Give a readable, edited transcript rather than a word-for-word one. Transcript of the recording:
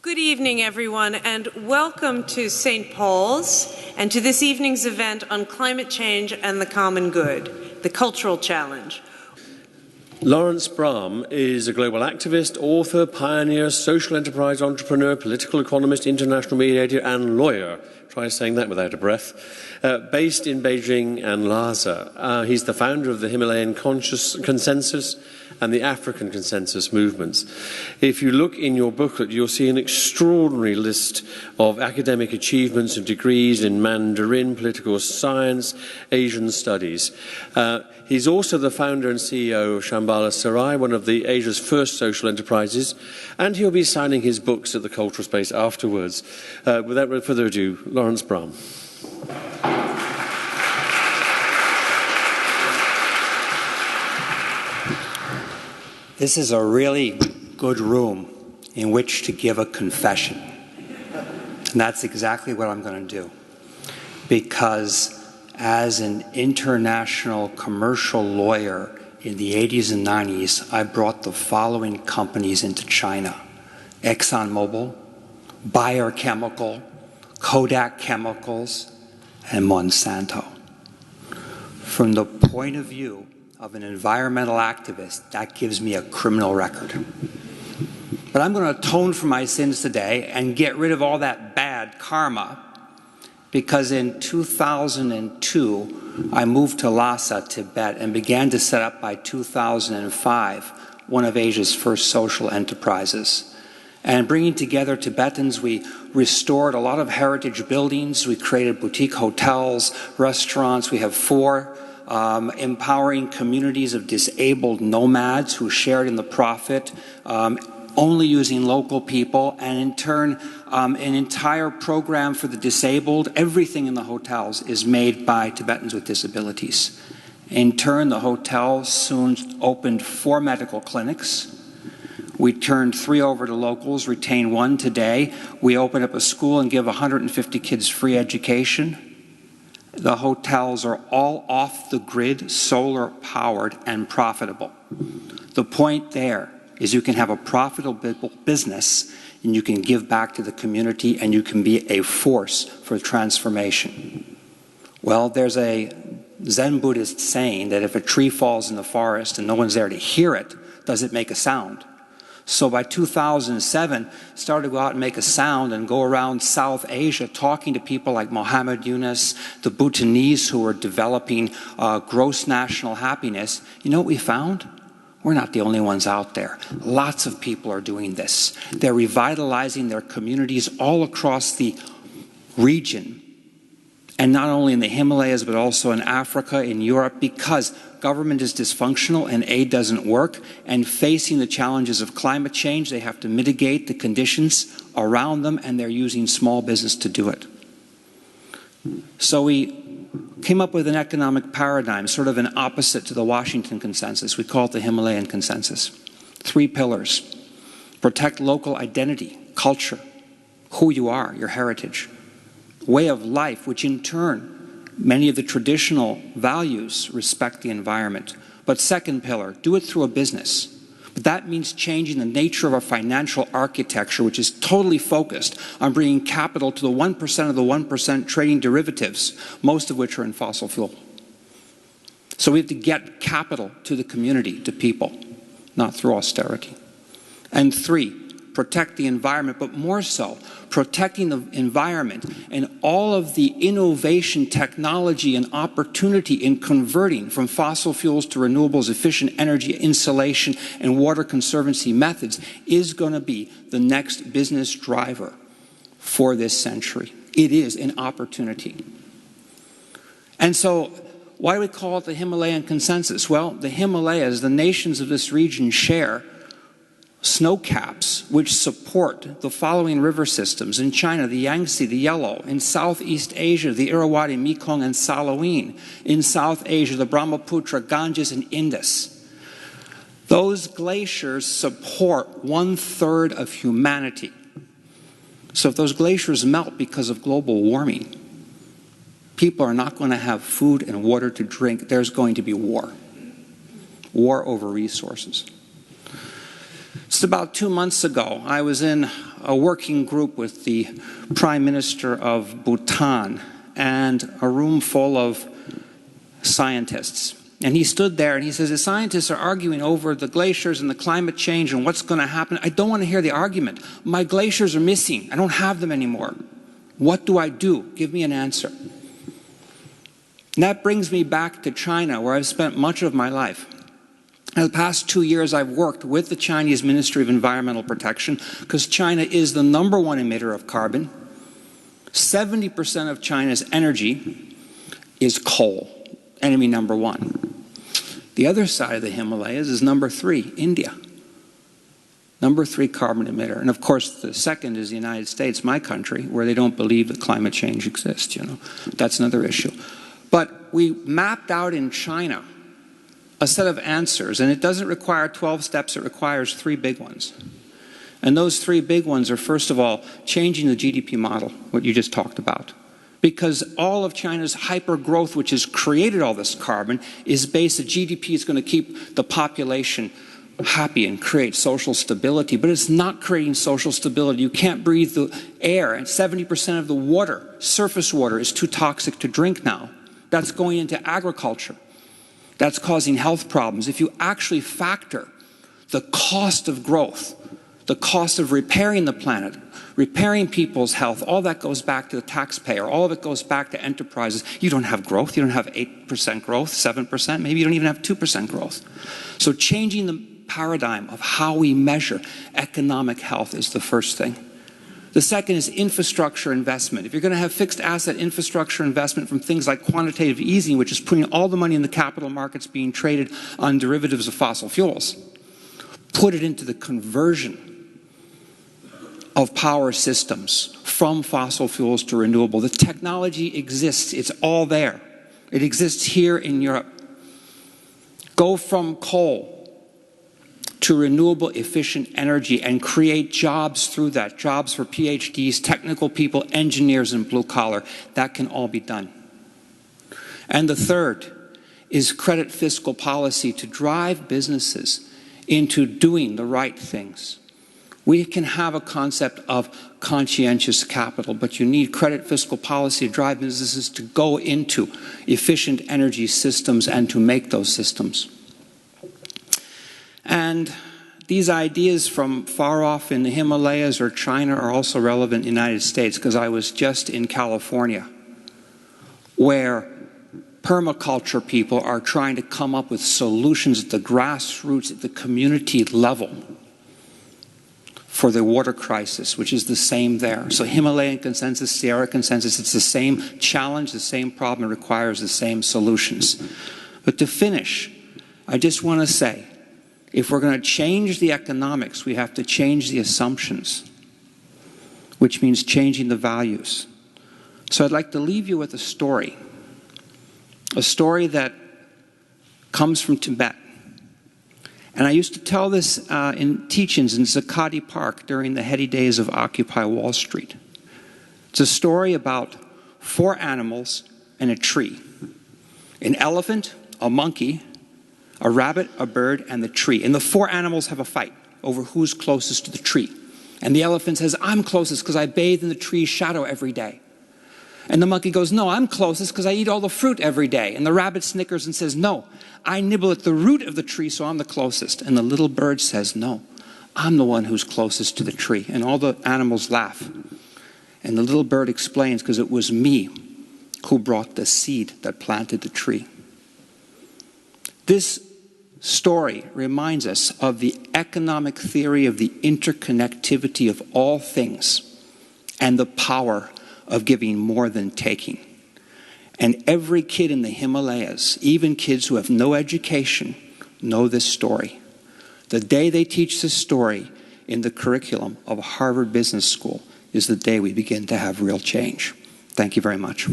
Good evening, everyone, and welcome to St. Paul's and to this evening's event on climate change and the common good, the cultural challenge. Laurence is a global activist, author, pioneer, social enterprise entrepreneur, political economist, international mediator, and lawyer. Try saying that without a breath. Based in Beijing and Lhasa. He's the founder of the Himalayan Consensus and the African Consensus movements. If you look in your booklet, you'll see an extraordinary list of academic achievements and degrees in Mandarin, political science, Asian studies. He's also the founder and CEO of Shambhala Sarai, one of Asia's first social enterprises, and he'll be signing his books at the Cultural Space afterwards. Without further ado, Laurence Brahm. This is a really good room in which to give a confession. And that's exactly what I'm going to do. Because as an international commercial lawyer in the 80s and 90s, I brought the following companies into China: ExxonMobil, Bayer Chemical, Kodak Chemicals, and Monsanto. From the point of view of an environmental activist, that gives me a criminal record. But I'm going to atone for my sins today and get rid of all that bad karma, because in 2002, I moved to Lhasa, Tibet, and began to set up by 2005 one of Asia's first social enterprises. And bringing together Tibetans, we restored a lot of heritage buildings. We created boutique hotels, restaurants. We have 4 empowering communities of disabled nomads who shared in the profit, only using local people, and in turn, an entire program for the disabled. Everything in the hotels is made by Tibetans with disabilities. In turn, the hotel soon opened 4 medical clinics. We turned 3 over to locals, retained 1 today. We opened up a school and give 150 kids free education. The hotels are all off the grid, solar powered, and profitable. The point there is you can have a profitable business and you can give back to the community and you can be a force for transformation. Well, there's a Zen Buddhist saying that if a tree falls in the forest and no one's there to hear it, does it make a sound? So by 2007, started to go out and make a sound and go around South Asia talking to people like Mohammed Yunus, the Bhutanese who are developing gross national happiness. You know what we found? We're not the only ones out there. Lots of people are doing this. They're revitalizing their communities all across the region. And not only in the Himalayas, but also in Africa, in Europe, because government is dysfunctional and aid doesn't work. And facing the challenges of climate change, they have to mitigate the conditions around them, and they're using small business to do it. So we came up with an economic paradigm, sort of an opposite to the Washington Consensus. We call it the Himalayan Consensus. 3 pillars: protect local identity, culture, who you are, your heritage; way of life, which in turn, many of the traditional values respect the environment. But second pillar, do it through a business. But that means changing the nature of our financial architecture, which is totally focused on bringing capital to the 1% of the 1% trading derivatives, most of which are in fossil fuel. So we have to get capital to the community, to people, not through austerity. And 3, protect the environment, but more so, protecting the environment and all of the innovation, technology, and opportunity in converting from fossil fuels to renewables, efficient energy, insulation, and water conservancy methods is going to be the next business driver for this century. It is an opportunity. And so, why do we call it the Himalayan Consensus? Well, the Himalayas, the nations of this region, share snow caps which support the following river systems. In China, the Yangtze, the Yellow. In Southeast Asia, the Irrawaddy, Mekong, and Salween. In South Asia, the Brahmaputra, Ganges, and Indus. Those glaciers support 1/3 of humanity. So if those glaciers melt because of global warming, people are not going to have food and water to drink. There's going to be war. War over resources. Just about 2 months ago, I was in a working group with the Prime Minister of Bhutan and a room full of scientists. And he stood there and he says, the scientists are arguing over the glaciers and the climate change and what's going to happen. I don't want to hear the argument. My glaciers are missing. I don't have them anymore. What do I do? Give me an answer. And that brings me back to China, where I've spent much of my life. In the past 2 years, I've worked with the Chinese Ministry of Environmental Protection because China is the #1 emitter of carbon. 70% of China's energy is coal, enemy #1. The other side of the Himalayas is #3, India. #3 carbon emitter. And of course, the second is the United States, my country, where they don't believe that climate change exists, That's another issue. But we mapped out in China a set of answers, and it doesn't require 12 steps, it requires 3 big ones. And those 3 big ones are, first of all, changing the GDP model, what you just talked about. Because all of China's hyper-growth, which has created all this carbon, is based that GDP is going to keep the population happy and create social stability. But it's not creating social stability. You can't breathe the air, and 70% of the water, surface water, is too toxic to drink now. That's going into agriculture. That's causing health problems. If you actually factor the cost of growth, the cost of repairing the planet, repairing people's health, all that goes back to the taxpayer. All of it goes back to enterprises. You don't have growth. You don't have 8% growth, 7%. Maybe you don't even have 2% growth. So changing the paradigm of how we measure economic health is the first thing. The second is infrastructure investment. If you're going to have fixed asset infrastructure investment from things like quantitative easing, which is putting all the money in the capital markets being traded on derivatives of fossil fuels, put it into the conversion of power systems from fossil fuels to renewable. The technology exists. It's all there. It exists here in Europe. Go from coal to renewable efficient energy and create jobs through that, jobs for PhDs, technical people, engineers, and blue collar. That can all be done. And the third is credit fiscal policy to drive businesses into doing the right things. We can have a concept of conscientious capital, but you need credit fiscal policy to drive businesses to go into efficient energy systems and to make those systems. And these ideas from far off in the Himalayas or China are also relevant in the United States, because I was just in California, where permaculture people are trying to come up with solutions at the grassroots, at the community level, for the water crisis, which is the same there. So Himalayan consensus, Sierra consensus, it's the same challenge, the same problem, it requires the same solutions. But to finish, I just want to say, if we're going to change the economics, we have to change the assumptions, which means changing the values. So I'd like to leave you with a story that comes from Tibet. And I used to tell this in teach-ins in Zuccotti Park during the heady days of Occupy Wall Street. It's a story about 4 animals and a tree. An elephant, a monkey, a rabbit, a bird, and the tree. And the 4 animals have a fight over who's closest to the tree. And the elephant says, I'm closest because I bathe in the tree's shadow every day. And the monkey goes, no, I'm closest because I eat all the fruit every day. And the rabbit snickers and says, no, I nibble at the root of the tree, so I'm the closest. And the little bird says, no, I'm the one who's closest to the tree. And all the animals laugh. And the little bird explains, because it was me who brought the seed that planted the tree. This story reminds us of the economic theory of the interconnectivity of all things and the power of giving more than taking. And every kid in the Himalayas, even kids who have no education, know this story. The day they teach this story in the curriculum of Harvard Business School is the day we begin to have real change. Thank you very much.